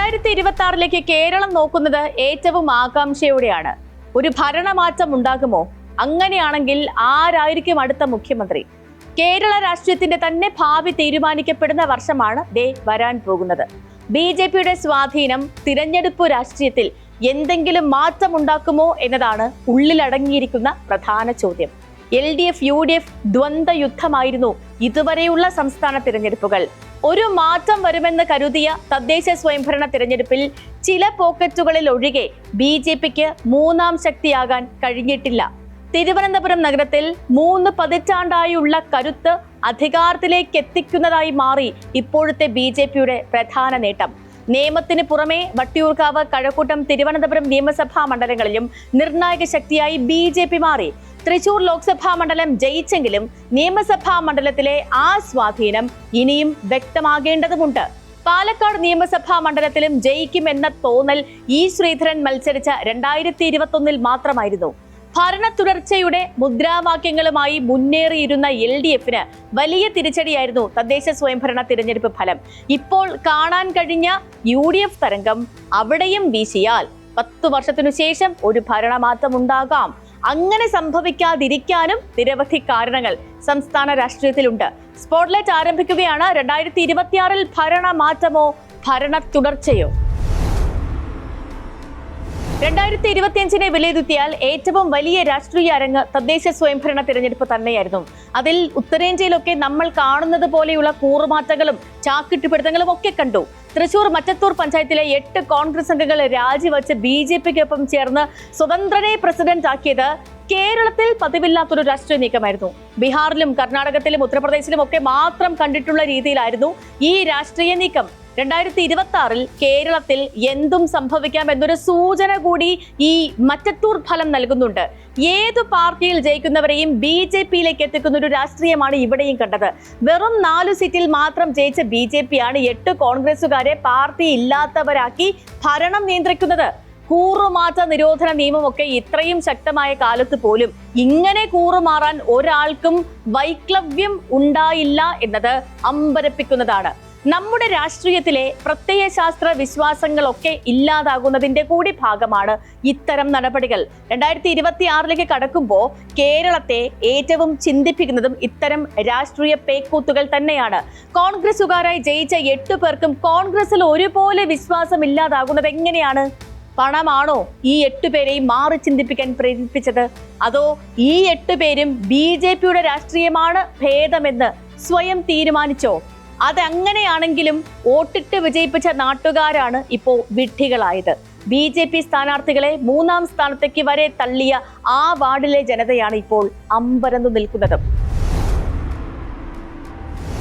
2026 കേരളം നോക്കുന്നത് ഏറ്റവും ആകാംക്ഷയോടെയാണ്. ഒരു ഭരണമാറ്റം ഉണ്ടാകുമോ? അങ്ങനെയാണെങ്കിൽ ആരായിരിക്കും അടുത്ത മുഖ്യമന്ത്രി? കേരള രാഷ്ട്രീയത്തിന്റെ തന്നെ ഭാവി തീരുമാനിക്കപ്പെടുന്ന വർഷമാണ് വരാൻ പോകുന്നത്. BJPയുടെ സ്വാധീനം തിരഞ്ഞെടുപ്പ് രാഷ്ട്രീയത്തിൽ എന്തെങ്കിലും മാറ്റം ഉണ്ടാക്കുമോ എന്നതാണ് ഉള്ളിലടങ്ങിയിരിക്കുന്ന പ്രധാന ചോദ്യം. LDF UDF ദ്വന്ദ്വ യുദ്ധമായിരുന്നു ഇതുവരെയുള്ള സംസ്ഥാന തിരഞ്ഞെടുപ്പുകൾ. ഒരു മാറ്റം വരുമെന്ന് കരുതിയ തദ്ദേശ സ്വയംഭരണ തിരഞ്ഞെടുപ്പിൽ ചില പോക്കറ്റുകളിൽ ഒഴികെ BJPക്ക് മൂന്നാം ശക്തിയാകാൻ കഴിഞ്ഞിട്ടില്ല. തിരുവനന്തപുരം നഗരത്തിൽ 3 പതിറ്റാണ്ടായുള്ള കരുത്ത് അധികാരത്തിലേക്ക് എത്തിക്കുന്നതായി മാറി ഇപ്പോഴത്തെ BJPയുടെ പ്രധാന നേട്ടം. നിയമത്തിന് പുറമെ വട്ടിയൂർക്കാവ്, കഴക്കൂട്ടം, തിരുവനന്തപുരം നിയമസഭാ മണ്ഡലങ്ങളിലും നിർണായക ശക്തിയായി BJP മാറി. തൃശൂർ ലോക്സഭാ മണ്ഡലം ജയിച്ചെങ്കിലും നിയമസഭാ മണ്ഡലത്തിലെ ആ സ്വാധീനം ഇനിയും വ്യക്തമാകേണ്ടതുണ്ട്. പാലക്കാട് നിയമസഭാ മണ്ഡലത്തിലും ജയിക്കുമെന്ന തോന്നൽ ശ്രീധരൻ മത്സരിച്ച 2021 മാത്രമായിരുന്നു. ഭരണ തുടർച്ചയുടെ മുദ്രാവാക്യങ്ങളുമായി മുന്നേറിയിരുന്ന LDFന് വലിയ തിരിച്ചടിയായിരുന്നു തദ്ദേശ സ്വയംഭരണ തിരഞ്ഞെടുപ്പ് ഫലം. ഇപ്പോൾ കാണാൻ കഴിഞ്ഞ UDF തരംഗം അവിടെയും വീശിയാൽ 10 വർഷത്തിനു ശേഷം ഒരു ഭരണമാറ്റം ഉണ്ടാകാം. അങ്ങനെ സംഭവിക്കാതിരിക്കാനും നിരവധി കാരണങ്ങൾ സംസ്ഥാന രാഷ്ട്രീയത്തിലുണ്ട്. സ്പോട്ട്ലൈറ്റ് ആരംഭിക്കുകയാണ്. 2026 ഭരണമാറ്റമോ ഭരണ തുടർച്ചയോ? 2025 വിലയിരുത്തിയാൽ ഏറ്റവും വലിയ രാഷ്ട്രീയ അരങ്ങ് തദ്ദേശ സ്വയംഭരണ തിരഞ്ഞെടുപ്പ് തന്നെയായിരുന്നു. അതിൽ ഉത്തരേന്ത്യയിലൊക്കെ നമ്മൾ കാണുന്നത് പോലെയുള്ള കൂറുമാറ്റങ്ങളും ചാക്കിട്ടുപിടുത്തങ്ങളും ഒക്കെ കണ്ടു. തൃശൂർ മറ്റത്തൂർ പഞ്ചായത്തിലെ 8 കോൺഗ്രസ് അംഗങ്ങൾ രാജിവെച്ച് BJPക്കൊപ്പം ചേർന്ന് സ്വതന്ത്രനെ പ്രസിഡന്റ് ആക്കിയത് കേരളത്തിൽ പതിവില്ലാത്തൊരു രാഷ്ട്രീയ നീക്കമായിരുന്നു. ബീഹാറിലും കർണാടകത്തിലും ഉത്തർപ്രദേശിലും ഒക്കെ മാത്രം കണ്ടിട്ടുള്ള രീതിയിലായിരുന്നു ഈ രാഷ്ട്രീയ നീക്കം. 2026 കേരളത്തിൽ എന്തും സംഭവിക്കാം എന്നൊരു സൂചന കൂടി ഈ മറ്റത്തൂർ ഫലം നൽകുന്നുണ്ട്. ഏതു പാർട്ടിയിൽ ജയിക്കുന്നവരെയും BJPയിലേക്ക് എത്തിക്കുന്ന ഒരു രാഷ്ട്രീയമാണ് ഇവിടെയും കണ്ടത്. വെറും 4 സീറ്റിൽ മാത്രം ജയിച്ച BJPയാണ് 8 കോൺഗ്രസുകാരെ പാർട്ടി ഇല്ലാത്തവരാക്കി ഭരണം നിയന്ത്രിക്കുന്നത്. കൂറുമാറ്റ നിരോധന നിയമമൊക്കെ ഇത്രയും ശക്തമായ കാലത്ത് പോലും ഇങ്ങനെ കൂറുമാറാൻ ഒരാൾക്കും വൈക്ലവ്യം ഉണ്ടായില്ല എന്നത് അമ്പരപ്പിക്കുന്നതാണ്. നമ്മുടെ രാഷ്ട്രീയത്തിലെ പ്രത്യയശാസ്ത്ര വിശ്വാസങ്ങളൊക്കെ ഇല്ലാതാകുന്നതിന്റെ കൂടി ഭാഗമാണ് ഇത്തരം നടപടികൾ. 2026 കടക്കുമ്പോൾ കേരളത്തെ ഏറ്റവും ചിന്തിപ്പിക്കുന്നതും ഇത്തരം രാഷ്ട്രീയ പേക്കൂത്തുകൾ തന്നെയാണ്. കോൺഗ്രസുകാരായി ജയിച്ച 8 പേർക്കും കോൺഗ്രസിൽ ഒരുപോലെ വിശ്വാസം ഇല്ലാതാകുന്നത് എങ്ങനെയാണ്? പണമാണോ ഈ 8 പേരെയും മാറി ചിന്തിപ്പിക്കാൻ പ്രേരിപ്പിച്ചത്? അതോ ഈ 8 പേരും BJPയുടെ രാഷ്ട്രീയമാണ് ഭേദമെന്ന് സ്വയം തീരുമാനിച്ചോ? അതങ്ങനെയാണെങ്കിലും വോട്ടിട്ട് വിജയിപ്പിച്ച നാട്ടുകാരാണ് ഇപ്പോൾ വിഡ്ഢികളായത്. BJP സ്ഥാനാർത്ഥികളെ 3ാം സ്ഥാനത്തേക്ക് വരെ തള്ളിയ ആ വാർഡിലെ ജനതയാണ് ഇപ്പോൾ അമ്പരന്നു നിൽക്കുന്നത്.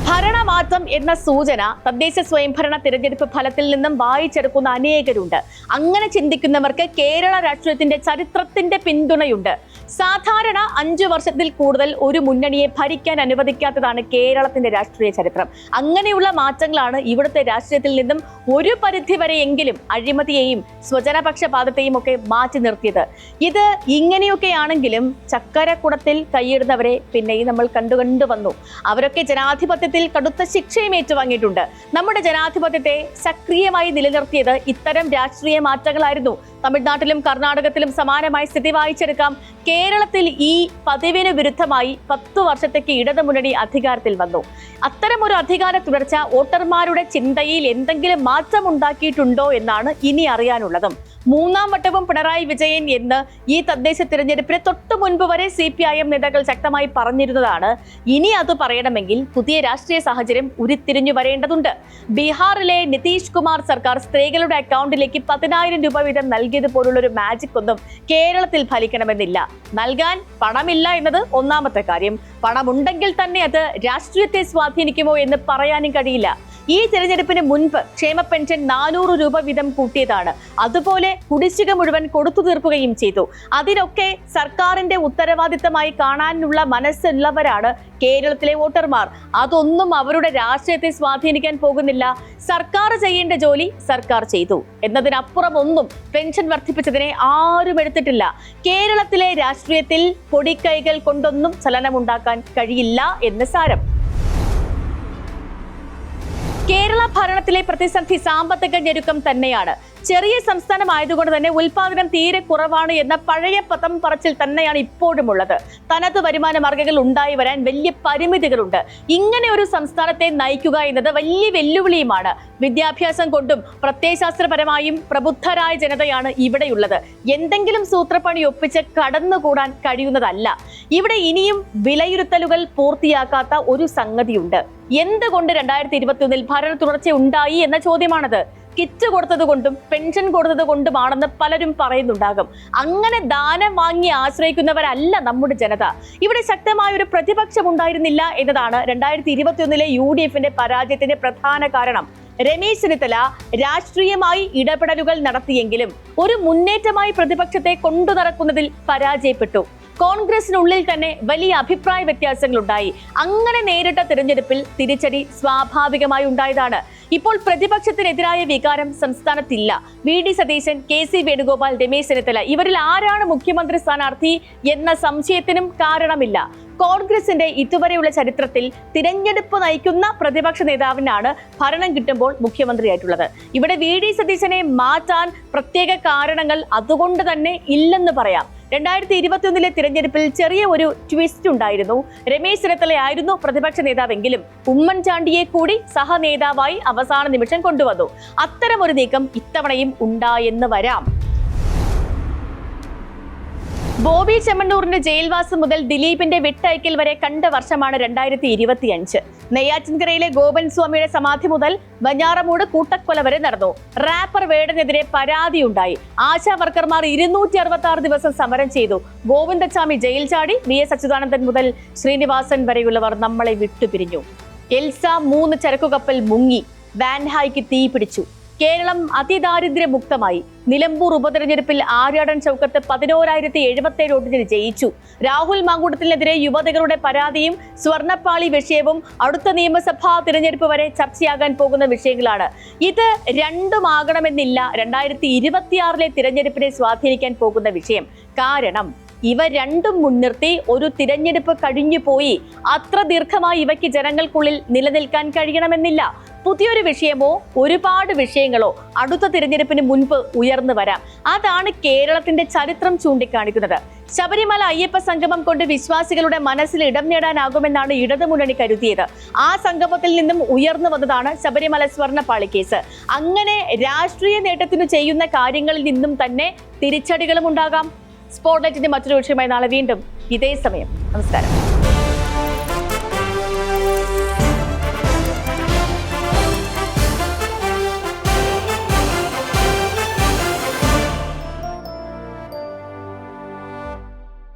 ഭരണമാറ്റം എന്ന സൂചന തദ്ദേശ സ്വയംഭരണ തിരഞ്ഞെടുപ്പ് ഫലത്തിൽ നിന്നും വായിച്ചെടുക്കുന്ന അനേകരുണ്ട്. അങ്ങനെ ചിന്തിക്കുന്നവർക്ക് കേരള രാഷ്ട്രീയത്തിന്റെ ചരിത്രത്തിന്റെ പിന്തുണയുണ്ട്. സാധാരണ 5 വർഷത്തിൽ കൂടുതൽ ഒരു മുന്നണിയെ ഭരിക്കാൻ അനുവദിക്കാത്തതാണ് കേരളത്തിന്റെ രാഷ്ട്രീയ ചരിത്രം. അങ്ങനെയുള്ള മാറ്റങ്ങളാണ് ഇവിടുത്തെ രാഷ്ട്രീയത്തിൽ നിന്നും ഒരു പരിധിവരെയെങ്കിലും അഴിമതിയെയും സ്വജനപക്ഷപാതത്തെയും ഒക്കെ മാറ്റി നിർത്തിയത്. ഇത് ഇങ്ങനെയൊക്കെയാണെങ്കിലും ചക്കരക്കുടത്തിൽ കൈയിടുന്നവരെ പിന്നെയും നമ്മൾ കണ്ടുവന്നു. അവരൊക്കെ ജനാധിപത്യത്തിൽ കടുത്ത ശിക്ഷയും ഏറ്റുവാങ്ങിയിട്ടുണ്ട്. നമ്മുടെ ജനാധിപത്യത്തെ സക്രിയമായി നിലനിർത്തിയത് ഇത്തരം രാഷ്ട്രീയ മാറ്റങ്ങളായിരുന്നു. തമിഴ്നാട്ടിലും കർണാടകത്തിലും സമാനമായ സ്ഥിതി വായിച്ചെടുക്കാം. കേരളത്തിൽ ഈ പതിവിന് വിരുദ്ധമായി 10 വർഷത്തേക്ക് ഇടതുമുന്നണി അധികാരത്തിൽ വന്നു. അത്തരമൊരു അധികാര തുടർച്ച വോട്ടർമാരുടെ ചിന്തയിൽ എന്തെങ്കിലും മാറ്റം ഉണ്ടാക്കിയിട്ടുണ്ടോ എന്നാണ് ഇനി അറിയാനുള്ളതും. 3ാം വട്ടവും പിണറായി വിജയൻ എന്ന് ഈ തദ്ദേശ തിരഞ്ഞെടുപ്പിന് തൊട്ടു മുൻപ് വരെ CPIM നേതാക്കൾ ശക്തമായി പറഞ്ഞിരുന്നതാണ്. ഇനി അത് പറയണമെങ്കിൽ പുതിയ രാഷ്ട്രീയ സാഹചര്യം ഉരുത്തിരിഞ്ഞു വരേണ്ടതുണ്ട്. ബീഹാറിലെ നിതീഷ് കുമാർ സർക്കാർ സ്ത്രീകളുടെ അക്കൗണ്ടിലേക്ക് 10,000 രൂപ വീതം നൽകിയതുപോലുള്ള ഒരു മാജിക് ഒന്നും കേരളത്തിൽ ഫലിക്കണമെന്നില്ല. നൽകാൻ പണമില്ല എന്നത് ഒന്നാമത്തെ കാര്യം. പണമുണ്ടെങ്കിൽ തന്നെ അത് രാഷ്ട്രീയത്തെ സ്വാധീനിക്കുമോ എന്ന് പറയാനും കഴിയില്ല. ഈ തിരഞ്ഞെടുപ്പിന് മുൻപ് ക്ഷേമ പെൻഷൻ 400 രൂപ വീതം കൂട്ടിയതാണ്. അതുപോലെ കുടിശ്ശിക മുഴുവൻ കൊടുത്തു തീർക്കുകയും ചെയ്തു. അതിനൊക്കെ സർക്കാരിന്റെ ഉത്തരവാദിത്തമായി കാണാനുള്ള മനസ്സുള്ളവരാണ് കേരളത്തിലെ വോട്ടർമാർ. അതൊന്നും അവരുടെ രാഷ്ട്രീയത്തെ സ്വാധീനിക്കാൻ പോകുന്നില്ല. സർക്കാർ ചെയ്യേണ്ട ജോലി സർക്കാർ ചെയ്തു എന്നതിനപ്പുറം ഒന്നും പെൻഷൻ വർദ്ധിപ്പിച്ചതിനെ ആരും എടുത്തിട്ടില്ല. കേരളത്തിലെ രാഷ്ട്രീയത്തിൽ പൊടിക്കൈകൾ കൊണ്ടൊന്നും ചലനമുണ്ടാക്കാൻ കഴിയില്ല എന്ന് സാരം. കേരള ഭരണത്തിലെ പ്രതിസന്ധി സാമ്പത്തിക ഞെരുക്കം തന്നെയാണ്. ചെറിയ സംസ്ഥാനമായതുകൊണ്ട് തന്നെ ഉൽപാദനം തീരെ കുറവാണ് എന്ന പഴയ പദം പറച്ചിൽ തന്നെയാണ് ഇപ്പോഴും ഉള്ളത്. തനത് വരുമാന മാർഗ്ഗങ്ങൾ ഉണ്ടായി വരാൻ വലിയ പരിമിതികളുണ്ട്. ഇങ്ങനെ ഒരു സംസ്ഥാനത്തെ നയിക്കുക എന്നത് വലിയ വെല്ലുവിളിയുമാണ്. വിദ്യാഭ്യാസം കൊണ്ടും പ്രത്യയശാസ്ത്രപരമായും പ്രബുദ്ധരായ ജനതയാണ് ഇവിടെയുള്ളത്. എന്തെങ്കിലും സൂത്രപ്പണി ഒപ്പിച്ച് കടന്നുകൂടാൻ കഴിയുന്നതല്ല. ഇവിടെ ഇനിയും വിലയിരുത്തലുകൾ പൂർത്തിയാക്കാത്ത ഒരു സംഗതിയുണ്ട്. എന്തുകൊണ്ട് 2021 ഭരണ തുടർച്ച ഉണ്ടായി എന്ന ചോദ്യമാണത്. കിറ്റ് കൊടുത്തത് കൊണ്ടും പെൻഷൻ കൊടുത്തത് കൊണ്ടുമാണെന്ന് പലരും പറയുന്നുണ്ടാകും. അങ്ങനെ ദാനം വാങ്ങി ആശ്രയിക്കുന്നവരല്ല നമ്മുടെ ജനത. ഇവിടെ ശക്തമായ ഒരു പ്രതിപക്ഷം ഉണ്ടായിരുന്നില്ല എന്നതാണ് 2021 UDFന്റെ പരാജയത്തിന്റെ പ്രധാന കാരണം. രമേശ് ചെന്നിത്തല രാഷ്ട്രീയമായി ഇടപെടലുകൾ നടത്തിയെങ്കിലും ഒരു മുന്നേറ്റമായി പ്രതിപക്ഷത്തെ കൊണ്ടു നടക്കുന്നതിൽ പരാജയപ്പെട്ടു. കോൺഗ്രസിനുള്ളിൽ തന്നെ വലിയ അഭിപ്രായ വ്യത്യാസങ്ങളുണ്ടായി. അങ്ങനെ നേരിട്ട തിരഞ്ഞെടുപ്പിൽ തിരിച്ചടി സ്വാഭാവികമായി ഉണ്ടായതാണ്. ഇപ്പോൾ പ്രതിപക്ഷത്തിനെതിരായ വികാരം സംസ്ഥാനത്തില്ല. VD സതീശൻ, KC വേണുഗോപാൽ, രമേശ് ചെന്നിത്തല ഇവരിൽ ആരാണ് മുഖ്യമന്ത്രി സ്ഥാനാർത്ഥി എന്ന സംശയത്തിനും കാരണമില്ല. കോൺഗ്രസിന്റെ ഇതുവരെയുള്ള ചരിത്രത്തിൽ തിരഞ്ഞെടുപ്പ് നയിക്കുന്ന പ്രതിപക്ഷ നേതാവിനാണ് ഭരണം കിട്ടുമ്പോൾ മുഖ്യമന്ത്രിയായിട്ടുള്ളത്. ഇവിടെ VD സതീശനെ മാറ്റാൻ പ്രത്യേക കാരണങ്ങൾ അതുകൊണ്ട് തന്നെ ഇല്ലെന്ന് പറയാം. 2021 തിരഞ്ഞെടുപ്പിൽ ചെറിയ ഒരു ട്വിസ്റ്റ് ഉണ്ടായിരുന്നു. രമേശ് ചെന്നിത്തലയായിരുന്നു പ്രതിപക്ഷ നേതാവെങ്കിലും ഉമ്മൻചാണ്ടിയെ കൂടി സഹനേതാവായി അവസാന നിമിഷം കൊണ്ടുവന്നു. അത്തരമൊരു നീക്കം ഇത്തവണയും ഉണ്ടായെന്ന് വരാം. ബോബി ചെമ്മണ്ണൂറിന്റെ ജയിൽവാസം മുതൽ ദിലീപിന്റെ വിട്ടയക്കൽ വരെ കണ്ട വർഷമാണ് 2025. നെയ്യാറ്റിൻകരയിലെ ഗോപൻ സ്വാമിയുടെ സമാധി മുതൽ വഞ്ഞാറമൂട് കൂട്ടക്കൊല വരെ നടന്നു. റാപ്പർ വേടനെതിരെ പരാതിയുണ്ടായി. ആശാ വർക്കർമാർ 266 ദിവസം സമരം ചെയ്തു. ഗോവിന്ദസ്വാമി ജയിൽ ചാടി. VS അച്യുതാനന്ദൻ മുതൽ ശ്രീനിവാസൻ വരെയുള്ളവർ നമ്മളെ വിട്ടുപിരിഞ്ഞു. എൽസ 3 ചരക്കുകപ്പൽ മുങ്ങി. വാൻഹായ്ക്ക് തീ പിടിച്ചു. കേരളം അതിദാരിദ്ര്യമുക്തമായി. നിലമ്പൂർ ഉപതെരഞ്ഞെടുപ്പിൽ ആര്യാടൻ ചൗക്കത്ത് 11,077 വോട്ടിന് ജയിച്ചു. രാഹുൽ മാങ്കൂട്ടത്തിനെതിരെ യുവതികളുടെ പരാതിയും സ്വർണ്ണപ്പാളി വിഷയവും അടുത്ത നിയമസഭാ തിരഞ്ഞെടുപ്പ് വരെ ചർച്ചയാകാൻ പോകുന്ന വിഷയങ്ങളാണ്. ഇത് രണ്ടുമാകണമെന്നില്ല 2026 തിരഞ്ഞെടുപ്പിനെ സ്വാധീനിക്കാൻ പോകുന്ന വിഷയം. കാരണം ഇവ രണ്ടും മുൻനിർത്തി ഒരു തിരഞ്ഞെടുപ്പ് കഴിഞ്ഞു പോയി. അത്ര ദീർഘമായി ഇവയ്ക്ക് ജനങ്ങൾക്കുള്ളിൽ നിലനിൽക്കാൻ കഴിയണമെന്നില്ല. പുതിയൊരു വിഷയമോ ഒരുപാട് വിഷയങ്ങളോ അടുത്ത തിരഞ്ഞെടുപ്പിന് മുൻപ് ഉയർന്നു വരാം. അതാണ് കേരളത്തിന്റെ ചരിത്രം ചൂണ്ടിക്കാണിക്കുന്നത്. ശബരിമല അയ്യപ്പ സംഗമം കൊണ്ട് വിശ്വാസികളുടെ മനസ്സിൽ ഇടം നേടാനാകുമെന്നാണ് ഇടതുമുന്നണി കരുതിയത്. ആ സംഗമത്തിൽ നിന്നും ഉയർന്നു വന്നതാണ് ശബരിമല സ്വർണ്ണപ്പാളി കേസ്. അങ്ങനെ രാഷ്ട്രീയ നേട്ടത്തിനു ചെയ്യുന്ന കാര്യങ്ങളിൽ നിന്നും തന്നെ തിരിച്ചടികളും ഉണ്ടാകാം. സ്പോട്ട്ലൈറ്റിന്റെ മറ്റൊരു വിഷയമായി നാളെ വീണ്ടും ഇതേ സമയം. നമസ്കാരം.